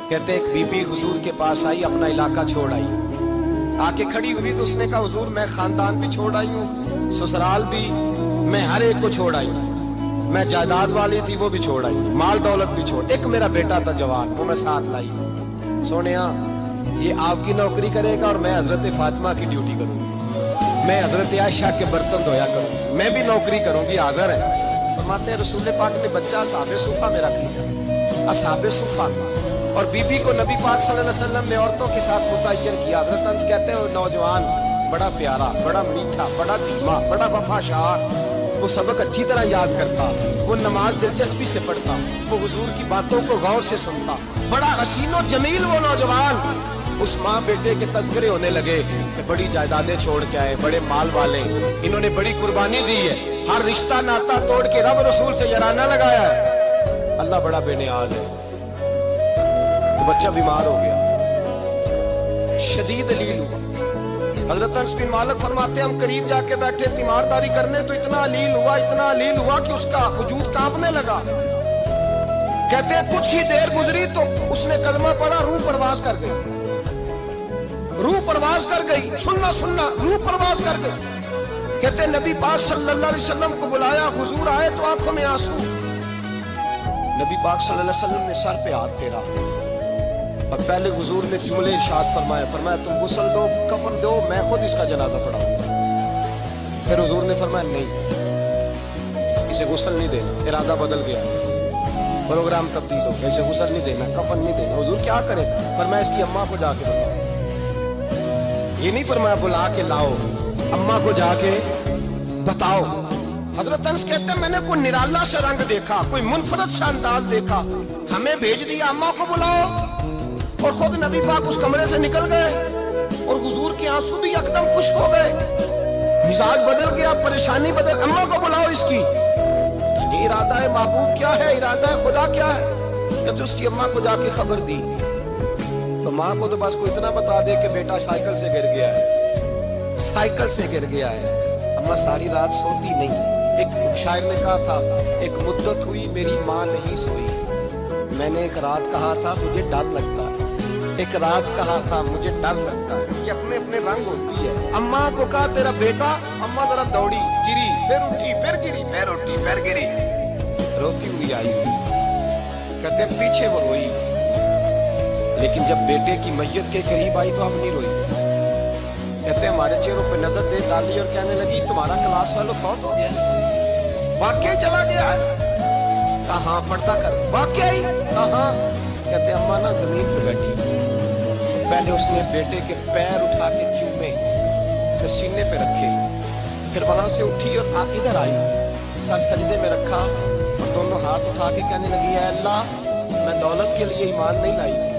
कहते एक बीबी हुजूर के पास आई, अपना इलाका छोड़ आई, आके खड़ी हुई तो उसने कहा हुजूर मैं खानदान भी छोड़ आई हूँ, ससुराल भी, मैं हर एक को छोड़ आई, मैं जायदाद वाली थी वो भी छोड़ आई, माल दौलत भी छोड़, एक मेरा बेटा था जवान वो मैं साथ लाई। सोनिया ये आपकी नौकरी करेगा और मैं हजरत फातिमा की ड्यूटी करूंगी, मैं हजरत आयशा के बर्तन धोया करूंगी, मैं भी नौकरी करूंगी, हाजिर है। फरमाते हैं रसूल पाक ने बच्चा असहाबे सुफा में रख लिया, असहाबे सुफा, और बीबी को नबी पाक सल्लल्लाहु अलैहि वसल्लम ने औरतों के साथ मुतय्यन किया। हजरत अनस कहते हैं वो नौजवान बड़ा प्यारा, बड़ा मीठा, बड़ा धीमा, बड़ा वफाशार, वो सबक अच्छी तरह याद करता, वो नमाज दिलचस्पी से पढ़ता, वो हुजूर की बातों को गौर से सुनता, बड़ा हसीनो जमील वो नौजवान। उस माँ बेटे के तज़किरे होने लगे कि बड़ी जायदादें छोड़ के आए, बड़े माल वाले, इन्होंने बड़ी कुर्बानी दी है, हर रिश्ता नाता तोड़ के रब रसूल से याराना लगाया है, अल्लाह बड़ा बेनियाज है। तो बच्चा बीमार हो गया, शदीद अलील हुआ। हजरत अनस बिन मालिक फरमाते हम करीब जाके बैठे तीमारदारी करने तो इतना अलील हुआ कि उसका वजूद कांपने लगा। कहते कुछ ही देर गुजरी तो उसने कलमा पढ़ा, रूह परवाज कर गई, रूह परवाज कर गई, सुनना रूह परवाज कर गई। कहते नबी पाक सल्लल्लाहु अलैहि वसल्लम को बुलाया, हुजूर आए तो आंखों में आंसू। नबी पाक सल्लल्लाहु अलैहि वसल्लम ने सर पे हाथ फेरा और पहले हुजूर ने जुमले इरशाद फरमाया तुम गुस्ल दो, कफन दो, मैं खुद इसका जनाजा पढ़ाऊंगा। फिर हुजूर ने फरमाया नहीं, इसे गुस्ल नहीं देना, इरादा बदल गया, प्रोग्राम तब्दील हो गया, इसे गुस्ल नहीं देना, कफन नहीं देना। हुजूर क्या करे? फरमाया इसकी अम्मा को जाके बताओ, ये नहीं फरमाया बुला के लाओ, अम्मा को जाके बताओ। हजरत अनस कहते हैं मैंने कोई निराला सा रंग देखा, कोई मुनफरद सा अंदाज देखा, हमें भेज दिया अम्मा को बुलाओ, और खुद नबी पाक उस कमरे से निकल गए और हुजूर के आंसू भी एकदम खुश्क हो गए, मिजाज बदल गया, परेशानी बदल, अम्मा को बुलाओ इसकी। ये इरादा है महबूब क्या है, इरादा है खुदा क्या है? कहते उसकी अम्मा को जाके खबर दी तो माँ को तो बस को इतना बता दे कि बेटा साइकिल से गिर गया है, साइकिल से गिर गया है। अम्मा सारी रात सोती नहीं। एक शायर ने कहा था एक मुद्दत हुई मेरी माँ नहीं सोई, मैंने एक रात कहा था मुझे डर लगता है, एक रात कहा था मुझे डर लगता है। कि अपने अपने रंग होती है। अम्मा को कहा तेरा बेटा, अम्मा जरा दौड़ी, गिरी, फिर उठी, फिर गिरी, फिर उठी, फिर गिरी, रोती हुई आई। कहते पीछे वो रोई, लेकिन जब बेटे की मैयत के करीब आई तो अब नहीं रोई। कहते हमारे चेहरों पे नजर दे डाली और कहने लगी तुम्हारा क्लास वालों फौत हो गया, वाकई चला गया है? कहाँ पढ़ता कर, वाकई कहाँ? कहते अम्मा ना जमीन पे बैठी, तो पहले उसने बेटे के पैर उठा के चूमे, फिर सीने पे रखे, फिर वहां से उठी और इधर आई, सर सजदे में रखा और दोनों हाथ उठा के कहने लगी ऐ अल्लाह मैं दौलत के लिए ईमान नहीं लाई थी,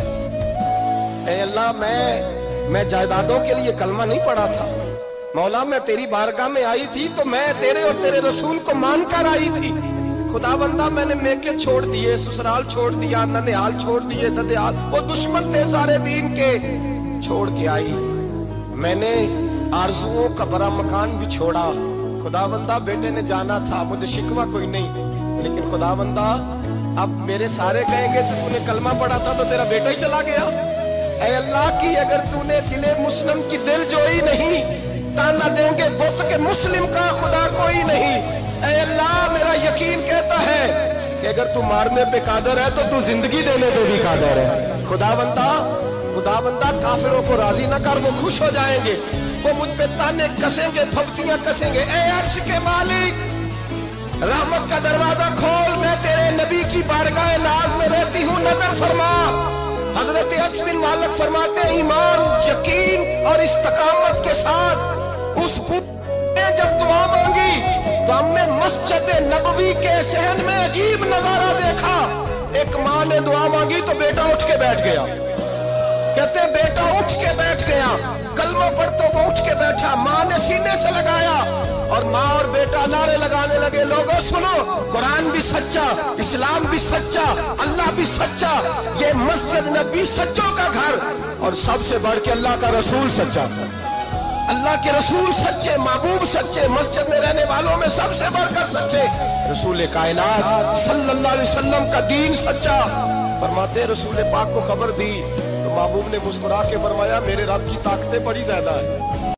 ऐ अल्लाह मैं जायदादों के लिए कलमा नहीं पढ़ा था, मौला मैं तेरी बारगाह में आई थी तो मैं तेरे और तेरे रसूल को मान कर आई थी। खुदाबंदा मैंने मेके छोड़ दिए, ससुराल छोड़ दिया, ननिहाल छोड़ दिए, ददियाल, वो दुश्मन थे सारे दीन के, छोड़ के आई। मैंने आरज़ुओं का बड़ा मकान भी छोड़ा। खुदाबंदा बेटे ने जाना था, मुझे शिकवा कोई नहीं, लेकिन खुदाबंदा अब मेरे सारे कहेंगे तो तूने कलमा पढ़ा था तो तेरा बेटा ही चला गया। ऐ अल्लाह की अगर तूने दिले मुस्लिम की दिल जोई नहीं, ताना देंगे बुत के मुस्लिम का खुदा कोई नहीं। ऐ अल्लाह मेरा यकीन कहता है कि अगर तू मारने पे कादर है तो तू जिंदगी देने पे भी कादर है। खुदाबंदा काफिरों को राजी न कर, वो खुश हो जाएंगे, वो मुझ पे ताने कसेंगे, फब्तियां कसेंगे। ऐ अर्श के मालिक रहमत का दरवाजा खोल, मैं तेरे नबी की बारगाह नाज में रहती हूँ, नजर फरमा। हजरत अनस बिन मालिक फरमाते हैं ईमान, यकीन और इस्तकामत के साथ उस ने जब दुआ मांगी तो हमने मस्जिद नबवी के सहन में अजीब नजारा देखा। एक माँ ने दुआ मांगी तो बेटा उठ के बैठ गया। कहते बेटा उठ के बैठ गया, कलमा पढ़ तो वो उठ के बैठा, माँ ने सीने से लगाया और माँ और बेटा नारे लगाने लगे, लोगों सुनो, कुरान भी सच्चा, इस्लाम भी सच्चा, अल्लाह भी सच्चा, ये मस्जिद नबी सच्चों का घर, और सबसे बढ़ के अल्लाह का रसूल सच्चा, अल्लाह के रसूल सच्चे, महबूब सच्चे, मस्जिद में रहने वालों में सबसे बढ़कर सच्चे, रसूल कायनात सल्लल्लाहु अलैहि वसल्लम का दीन सच्चा। फरमाते रसूल पाक को खबर दी तो महबूब ने मुस्कुरा के फरमाया मेरे रब की ताकतें बड़ी ज्यादा है।